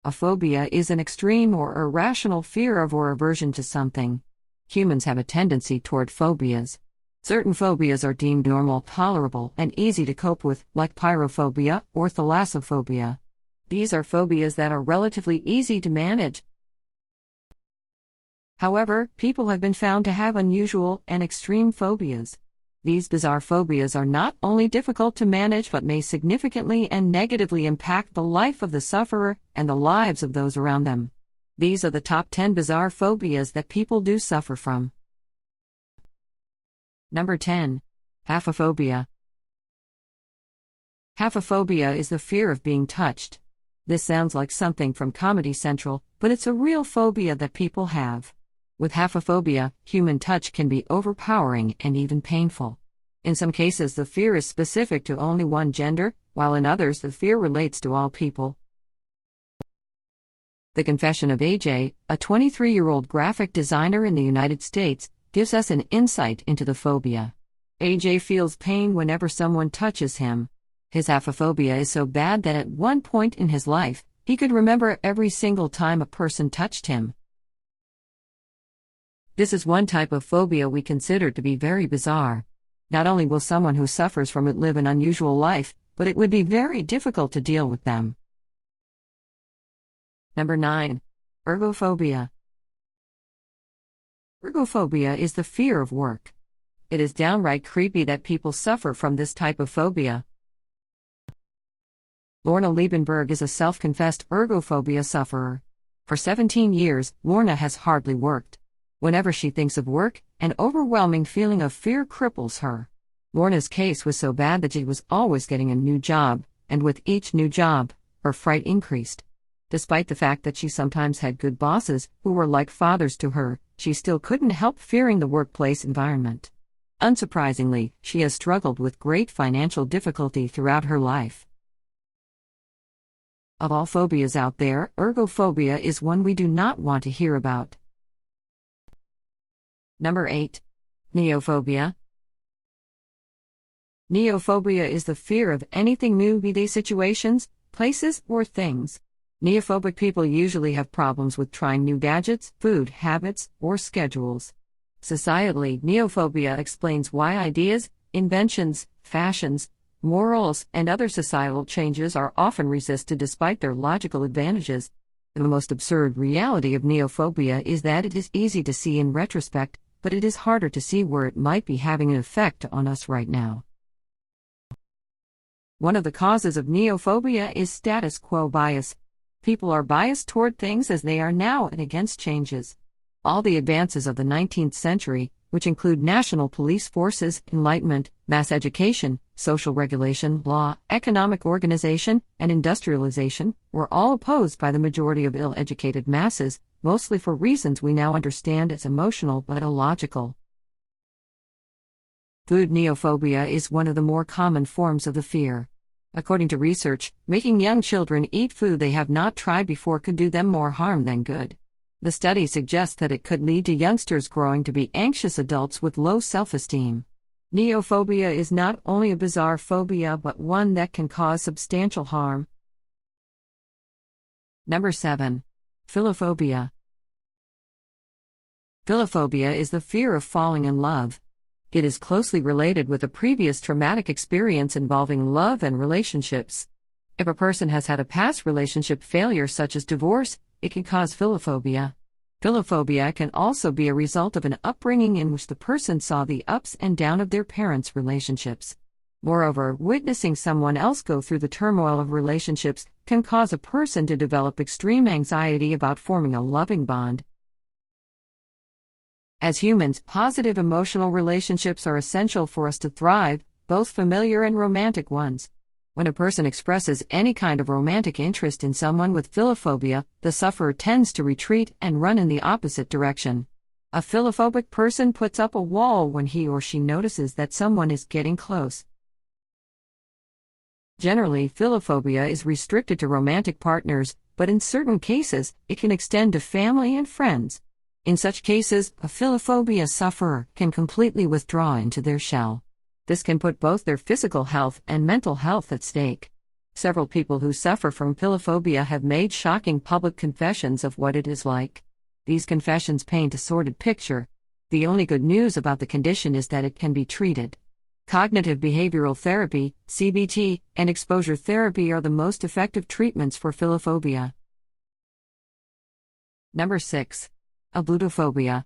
A phobia is an extreme or irrational fear of or aversion to something. Humans have a tendency toward phobias. Certain phobias are deemed normal, tolerable, and easy to cope with, like pyrophobia or thalassophobia. These are phobias that are relatively easy to manage. However, people have been found to have unusual and extreme phobias. These bizarre phobias are not only difficult to manage but may significantly and negatively impact the life of the sufferer and the lives of those around them. These are the top 10 bizarre phobias that people do suffer from. Number 10. Haphephobia. Haphephobia is the fear of being touched. This sounds like something from Comedy Central, but it's a real phobia that people have. With haphephobia, human touch can be overpowering and even painful. In some cases, the fear is specific to only one gender, while in others, the fear relates to all people. The confession of AJ, a 23-year-old graphic designer in the United States, gives us an insight into the phobia. AJ feels pain whenever someone touches him. His haphephobia is so bad that at one point in his life, he could remember every single time a person touched him. This is one type of phobia we consider to be very bizarre. Not only will someone who suffers from it live an unusual life, but it would be very difficult to deal with them. Number 9. Ergophobia. Ergophobia is the fear of work. It is downright creepy that people suffer from this type of phobia. Lorna Liebenberg is a self-confessed ergophobia sufferer. For 17 years, Lorna has hardly worked. Whenever she thinks of work, an overwhelming feeling of fear cripples her. Lorna's case was so bad that she was always getting a new job, and with each new job, her fright increased. Despite the fact that she sometimes had good bosses, who were like fathers to her, she still couldn't help fearing the workplace environment. Unsurprisingly, she has struggled with great financial difficulty throughout her life. Of all phobias out there, ergophobia is one we do not want to hear about. Number 8. Neophobia. Neophobia is the fear of anything new, be they situations, places, or things. Neophobic people usually have problems with trying new gadgets, food habits, or schedules. Societally, neophobia explains why ideas, inventions, fashions, morals, and other societal changes are often resisted despite their logical advantages. The most absurd reality of neophobia is that it is easy to see in retrospect, but it is harder to see where it might be having an effect on us right now. One of the causes of neophobia is status quo bias. People are biased toward things as they are now and against changes. All the advances of the 19th century, which include national police forces, enlightenment, mass education, social regulation, law, economic organization, and industrialization, were all opposed by the majority of ill-educated masses, mostly for reasons we now understand as emotional but illogical. Food neophobia is one of the more common forms of the fear. According to research, making young children eat food they have not tried before could do them more harm than good. The study suggests that it could lead to youngsters growing to be anxious adults with low self-esteem. Neophobia is not only a bizarre phobia but one that can cause substantial harm. Number 7. Philaphobia. Philaphobia is the fear of falling in love. It is closely related with a previous traumatic experience involving love and relationships. If a person has had a past relationship failure such as divorce, it can cause philaphobia. Philaphobia can also be a result of an upbringing in which the person saw the ups and downs of their parents' relationships. Moreover, witnessing someone else go through the turmoil of relationships can cause a person to develop extreme anxiety about forming a loving bond. As humans, positive emotional relationships are essential for us to thrive, both familiar and romantic ones. When a person expresses any kind of romantic interest in someone with philaphobia, the sufferer tends to retreat and run in the opposite direction. A philaphobic person puts up a wall when he or she notices that someone is getting close. Generally, philaphobia is restricted to romantic partners, but in certain cases, it can extend to family and friends. In such cases, a philaphobia sufferer can completely withdraw into their shell. This can put both their physical health and mental health at stake. Several people who suffer from philophobia have made shocking public confessions of what it is like. These confessions paint a sordid picture. The only good news about the condition is that it can be treated. Cognitive behavioral therapy, CBT, and exposure therapy are the most effective treatments for philophobia. Number 6. Blutophobia.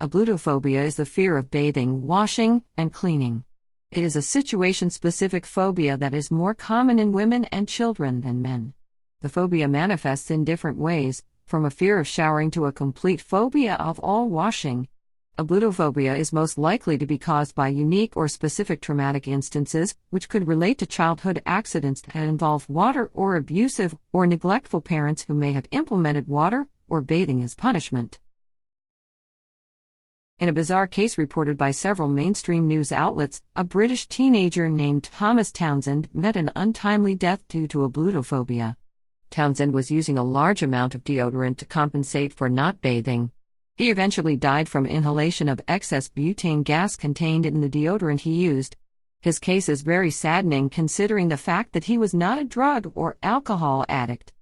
Blutophobia is the fear of bathing, washing, and cleaning. It is a situation-specific phobia that is more common in women and children than men. The phobia manifests in different ways, from a fear of showering to a complete phobia of all washing. Blutophobia is most likely to be caused by unique or specific traumatic instances, which could relate to childhood accidents that involve water or abusive or neglectful parents who may have implemented water or bathing as punishment. In a bizarre case reported by several mainstream news outlets, a British teenager named Thomas Townsend met an untimely death due to blutophobia. Townsend was using a large amount of deodorant to compensate for not bathing. He eventually died from inhalation of excess butane gas contained in the deodorant he used. His case is very saddening considering the fact that he was not a drug or alcohol addict.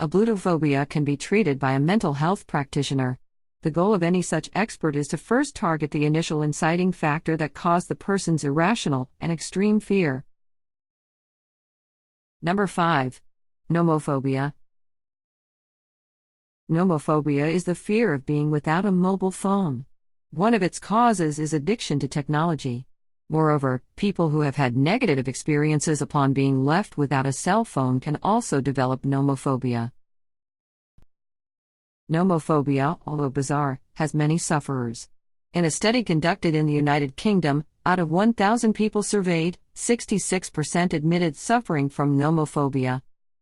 Blutophobia can be treated by a mental health practitioner. The goal of any such expert is to first target the initial inciting factor that caused the person's irrational and extreme fear. Number 5. Nomophobia. Nomophobia is the fear of being without a mobile phone. One of its causes is addiction to technology. Moreover, people who have had negative experiences upon being left without a cell phone can also develop nomophobia. Nomophobia, although bizarre, has many sufferers. In a study conducted in the United Kingdom, out of 1,000 people surveyed, 66% admitted suffering from nomophobia.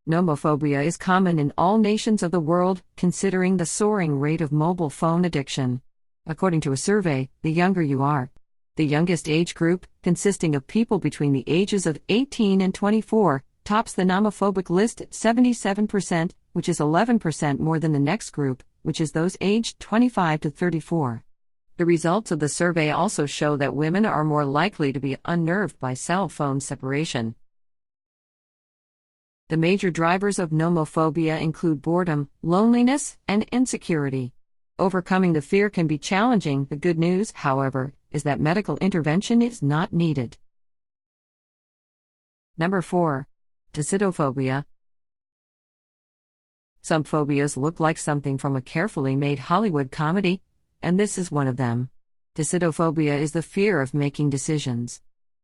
Nomophobia is common in all nations of the world, considering the soaring rate of mobile phone addiction. According to a survey, the younger you are, the youngest age group, consisting of people between the ages of 18 and 24, tops the nomophobic list at 77%, which is 11% more than the next group, which is those aged 25 to 34. The results of the survey also show that women are more likely to be unnerved by cell phone separation. The major drivers of nomophobia include boredom, loneliness, and insecurity. Overcoming the fear can be challenging. The good news, however, is that medical intervention is not needed. Number 4. Desoto Phobia. Some phobias look like something from a carefully made Hollywood comedy, and this is one of them. Desoto Phobia is the fear of making decisions.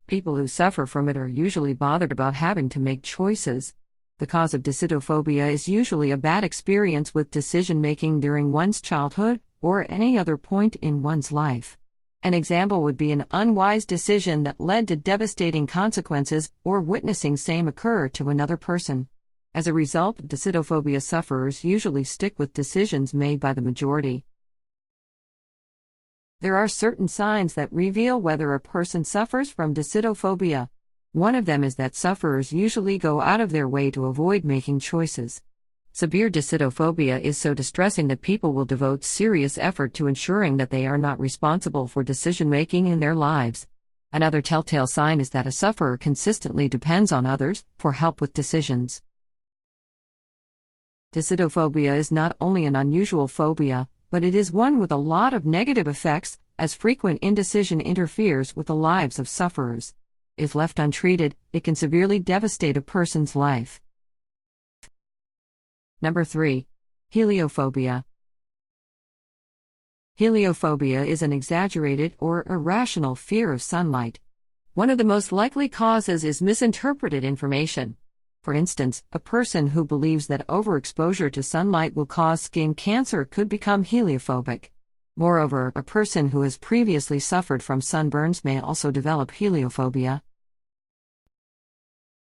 People who suffer from it are usually bothered about having to make choices. The cause of Desoto Phobia is usually a bad experience with decision-making during one's childhood or any other point in one's life. An example would be an unwise decision that led to devastating consequences or witnessing same occur to another person. As a result, Desoto Phobia sufferers usually stick with decisions made by the majority. There are certain signs that reveal whether a person suffers from Desoto Phobia. One of them is that sufferers usually go out of their way to avoid making choices. Severe Desoto Phobia is so distressing that people will devote serious effort to ensuring that they are not responsible for decision-making in their lives. Another telltale sign is that a sufferer consistently depends on others for help with decisions. Desoto Phobia is not only an unusual phobia, but it is one with a lot of negative effects, as frequent indecision interferes with the lives of sufferers. If left untreated, it can severely devastate a person's life. Number 3. Heliophobia. Heliophobia is an exaggerated or irrational fear of sunlight. One of the most likely causes is misinterpreted information. For instance, a person who believes that overexposure to sunlight will cause skin cancer could become heliophobic. Moreover, a person who has previously suffered from sunburns may also develop heliophobia.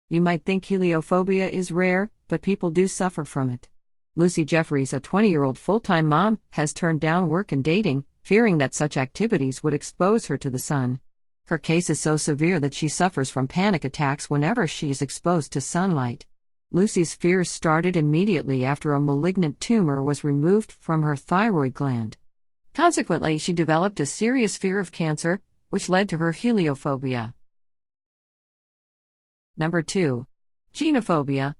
You might think heliophobia is rare, but people do suffer from it. Lucy Jeffries, a 20-year-old full-time mom, has turned down work and dating, fearing that such activities would expose her to the sun. Her case is so severe that she suffers from panic attacks whenever she is exposed to sunlight. Lucy's fears started immediately after a malignant tumor was removed from her thyroid gland. Consequently, she developed a serious fear of cancer, which led to her heliophobia. Number 2. Genophobia.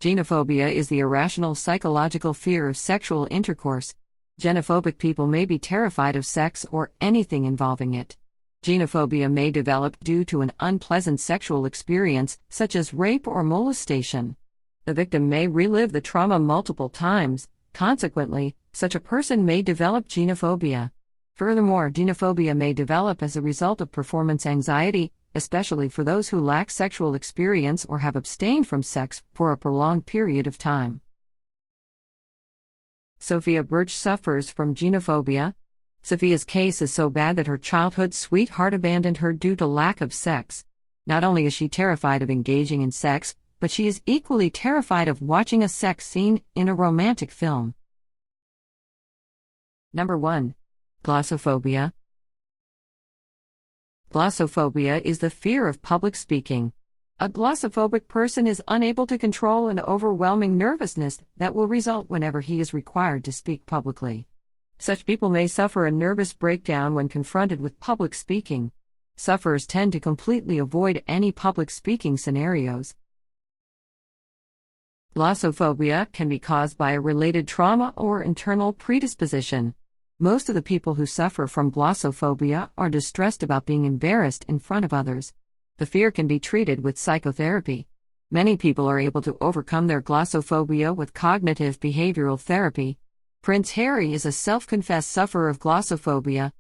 Genophobia is the irrational psychological fear of sexual intercourse. Genophobic people may be terrified of sex or anything involving it. Genophobia may develop due to an unpleasant sexual experience, such as rape or molestation. The victim may relive the trauma multiple times. Consequently, such a person may develop genophobia. Furthermore, genophobia may develop as a result of performance anxiety, especially for those who lack sexual experience or have abstained from sex for a prolonged period of time. Sophia Birch suffers from genophobia. Sophia's case is so bad that her childhood sweetheart abandoned her due to lack of sex. Not only is she terrified of engaging in sex, but she is equally terrified of watching a sex scene in a romantic film. Number 1. Glossophobia. Glossophobia is the fear of public speaking. A glossophobic person is unable to control an overwhelming nervousness that will result whenever he is required to speak publicly. Such people may suffer a nervous breakdown when confronted with public speaking. Sufferers tend to completely avoid any public speaking scenarios. Glossophobia can be caused by a related trauma or internal predisposition. Most of the people who suffer from glossophobia are distressed about being embarrassed in front of others. The fear can be treated with psychotherapy. Many people are able to overcome their glossophobia with cognitive behavioral therapy. Prince Harry is a self-confessed sufferer of glossophobia.